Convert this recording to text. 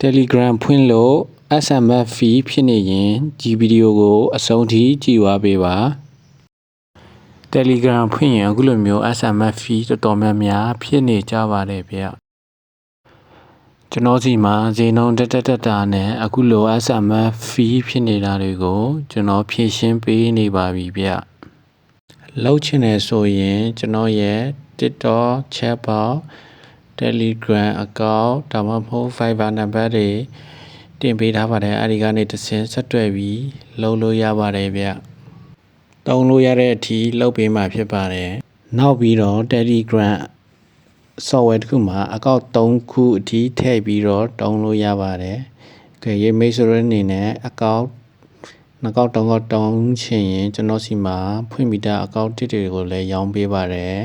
Telegram ဖွင့်လို့ SMS feed ဖြစ်နေရင်ဒီဗီဒီယိုကိုအဆုံးထိကြည့်သွားပေးပါ Telegram ဖွင့်ရင်အခုလိုမျိုး SMS feed တော်တော်များများဖြစ်နေကြပါတယ်ဗျကျွန်တော်စီမှာဈေးနှုန်းတက်တာနဲ့အခုလို SMS feed ဖြစ်နေတာတွေကိုကျွန်တော်ဖြည့်ရှင်းပေးနေပါပြီဗျလောက်ချင်တယ်ဆိုရင်ကျွန်တော်ရဲ့ TikTok chatbot Telegram account ဒါမှမဟုတ် Viber နံပါတ်တွေတင်ပေးထားပါတယ်အဲဒီကနေတစ်ဆင့်ဆက်သွယ်ပြီးလုပ်လို့ရပါတယ်ဗျတုံးလို့ရတဲ့အထိလုပ်ပေးမှာဖြစ်ပါတယ်နောက်ပြီးတော့ Telegram software တစ်ခုမှာ account 3ခုအထိထည့်ပြီးတော့တုံးလို့ရပါတယ်ရေးမိတ်ဆွေတွေအနေနဲ့ account 2 account 3 account တုံးချင်ရင်ကျွန်တော်စီမှာဖွင့်ပြီးသား account တစ်တွေကိုလည်းရောင်းပေးပါတယ်